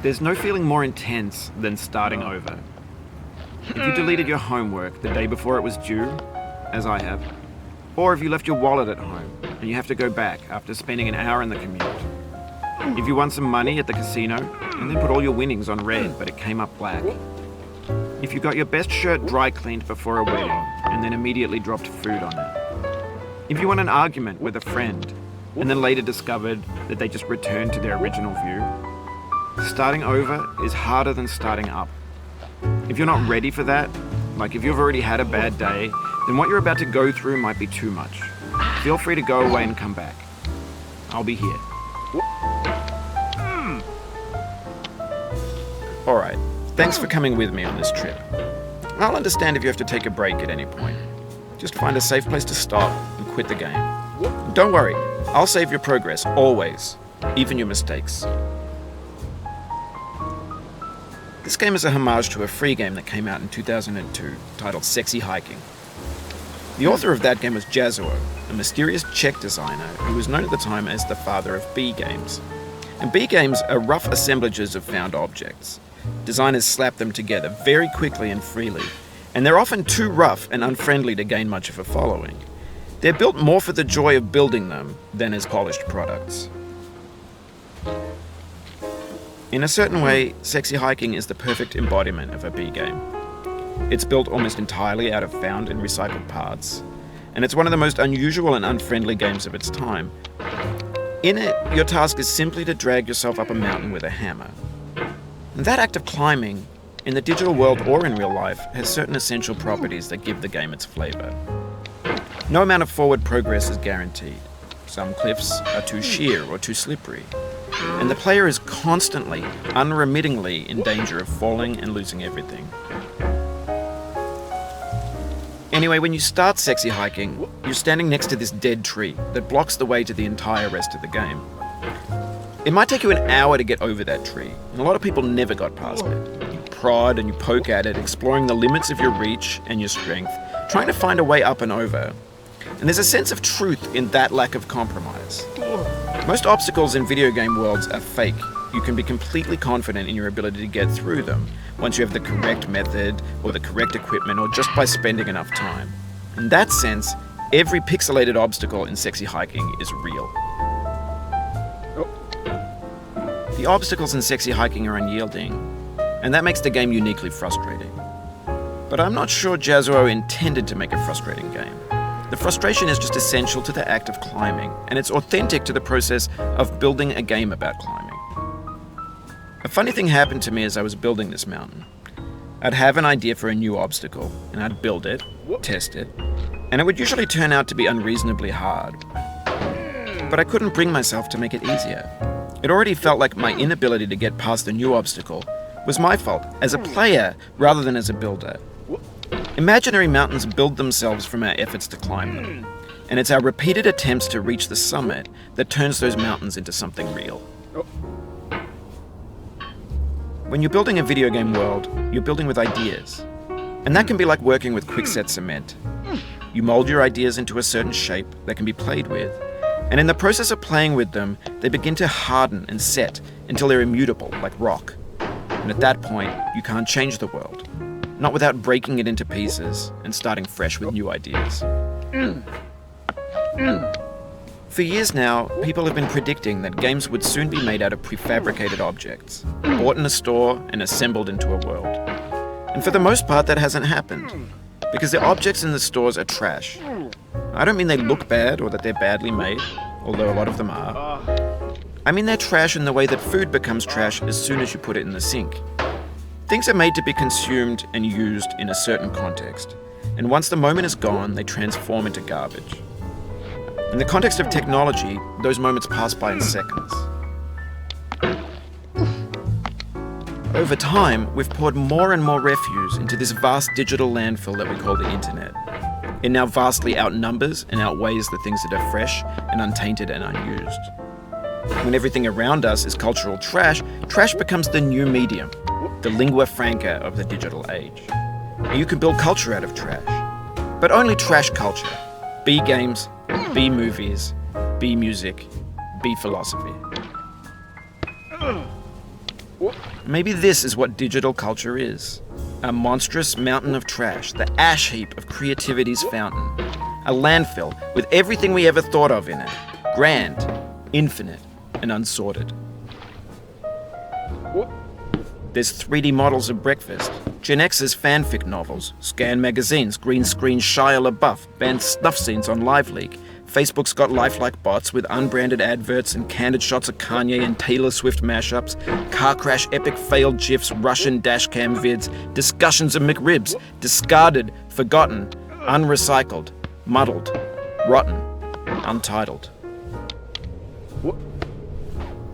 There's no feeling more intense than starting over. If you deleted your homework the day before it was due, as I have, or if you left your wallet at home and you have to go back after spending an hour in the commute. If you won some money at the casino and then put all your winnings on red but it came up black. If you got your best shirt dry cleaned before a wedding and then immediately dropped food on it. If you won an argument with a friend and then later discovered that they just returned to their original view. Starting over is harder than starting up. If you're not ready for that, like if you've already had a bad day, then what you're about to go through might be too much. Feel free to go away and come back. I'll be here. Alright, thanks for coming with me on this trip. I'll understand if you have to take a break at any point. Just find a safe place to stop and quit the game. Don't worry, I'll save your progress, always, even your mistakes. This game is a homage to a free game that came out in 2002, titled Sexy Hiking. The author of that game was Jazuo, a mysterious Czech designer who was known at the time as the father of B games. And B games are rough assemblages of found objects. Designers slap them together very quickly and freely, and they're often too rough and unfriendly to gain much of a following. They're built more for the joy of building them than as polished products. In a certain way, Sexy Hiking is the perfect embodiment of a B game. It's built almost entirely out of found and recycled parts, and it's one of the most unusual and unfriendly games of its time. In it, your task is simply to drag yourself up a mountain with a hammer. And that act of climbing, in the digital world or in real life, has certain essential properties that give the game its flavor. No amount of forward progress is guaranteed. Some cliffs are too sheer or too slippery. And the player is constantly, unremittingly in danger of falling and losing everything. Anyway, when you start Sexy Hiking, you're standing next to this dead tree that blocks the way to the entire rest of the game. It might take you an hour to get over that tree, and a lot of people never got past it. You prod and you poke at it, exploring the limits of your reach and your strength, trying to find a way up and over. And there's a sense of truth in that lack of compromise. Most obstacles in video game worlds are fake. You can be completely confident in your ability to get through them once you have the correct method or the correct equipment or just by spending enough time. In that sense, every pixelated obstacle in Sexy Hiking is real. The obstacles in Sexy Hiking are unyielding, and that makes the game uniquely frustrating. But I'm not sure Jazuo intended to make a frustrating game. The frustration is just essential to the act of climbing, and it's authentic to the process of building a game about climbing. A funny thing happened to me as I was building this mountain. I'd have an idea for a new obstacle, and I'd build it, test it, and it would usually turn out to be unreasonably hard. But I couldn't bring myself to make it easier. It already felt like my inability to get past the new obstacle was my fault, as a player rather than as a builder. Imaginary mountains build themselves from our efforts to climb them, and it's our repeated attempts to reach the summit that turns those mountains into something real. When you're building a video game world, you're building with ideas, and that can be like working with quickset cement. You mold your ideas into a certain shape that can be played with, and in the process of playing with them, they begin to harden and set until they're immutable, like rock. And at that point, you can't change the world. Not without breaking it into pieces and starting fresh with new ideas. For years now, people have been predicting that games would soon be made out of prefabricated objects, bought in a store and assembled into a world. And for the most part, that hasn't happened, because the objects in the stores are trash. I don't mean they look bad or that they're badly made, although a lot of them are. I mean they're trash in the way that food becomes trash as soon as you put it in the sink. Things are made to be consumed and used in a certain context, and once the moment is gone, they transform into garbage. In the context of technology, those moments pass by in seconds. Over time, we've poured more and more refuse into this vast digital landfill that we call the internet. It now vastly outnumbers and outweighs the things that are fresh and untainted and unused. When everything around us is cultural trash, trash becomes the new medium, the lingua franca of the digital age. And you can build culture out of trash, but only trash culture. B games, B movies, B music, B philosophy. Maybe this is what digital culture is. A monstrous mountain of trash, the ash heap of creativity's fountain. A landfill with everything we ever thought of in it. Grand, infinite, and unsorted. There's 3D models of breakfast, Gen X's fanfic novels, scan magazines, green screen Shia LaBeouf, banned snuff scenes on LiveLeak. Facebook's got lifelike bots with unbranded adverts and candid shots of Kanye and Taylor Swift mashups, car crash epic failed GIFs, Russian dashcam vids, discussions of McRibs, discarded, forgotten, unrecycled, muddled, rotten, untitled.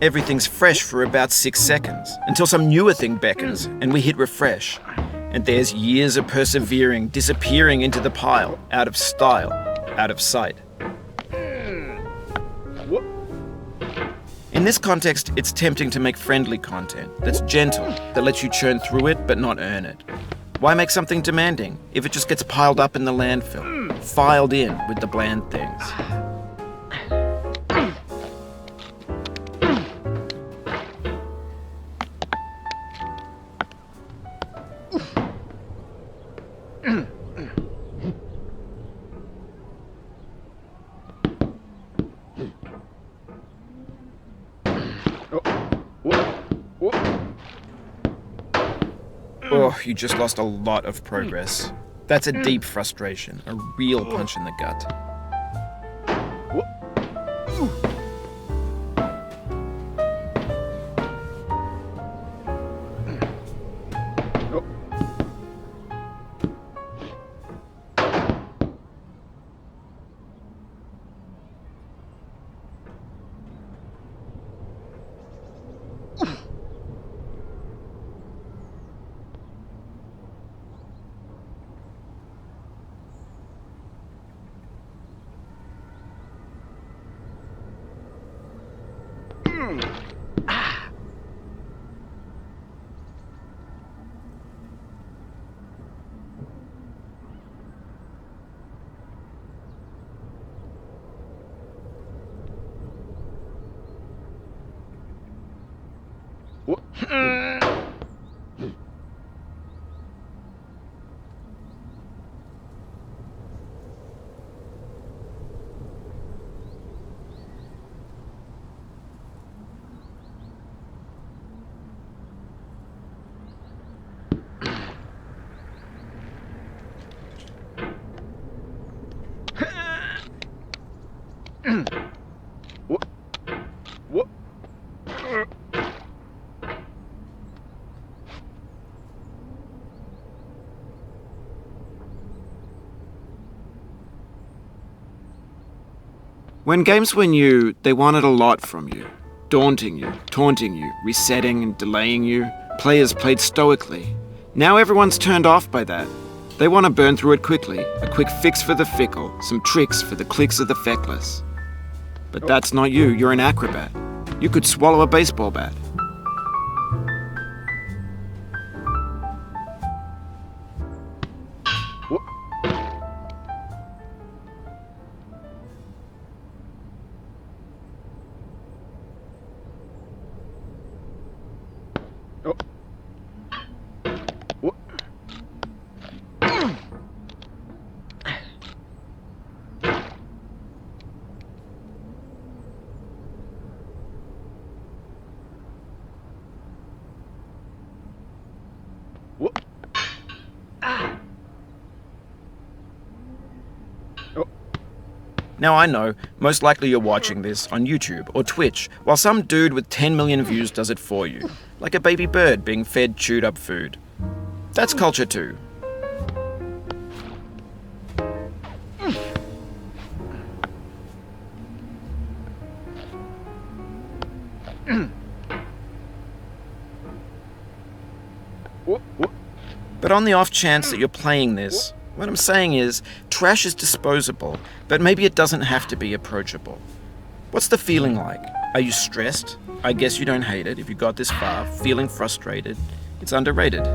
Everything's fresh for about 6 seconds, until some newer thing beckons and we hit refresh. And there's years of persevering disappearing into the pile, out of style, out of sight. In this context, it's tempting to make friendly content that's gentle, that lets you churn through it but not earn it. Why make something demanding if it just gets piled up in the landfill, filed in with the bland things? Oh, you just lost a lot of progress. That's a deep frustration, a real punch in the gut. When games were new, they wanted a lot from you. Daunting you, taunting you, resetting and delaying you. Players played stoically. Now everyone's turned off by that. They want to burn through it quickly, a quick fix for the fickle, some tricks for the clicks of the feckless. But that's not you, you're an acrobat. You could swallow a baseball bat. Now I know, most likely you're watching this on YouTube or Twitch, while some dude with 10 million views does it for you, like a baby bird being fed chewed up food. That's culture too. But on the off chance that you're playing this, what I'm saying is, Trash is disposable, but maybe it doesn't have to be approachable. What's the feeling like? Are you stressed? I guess you don't hate it if you got this far. Feeling frustrated? It's underrated.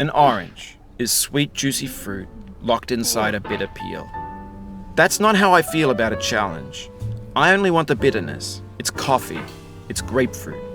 An orange is sweet, juicy fruit locked inside a bitter peel. That's not how I feel about a challenge. I only want the bitterness. It's coffee. It's grapefruit.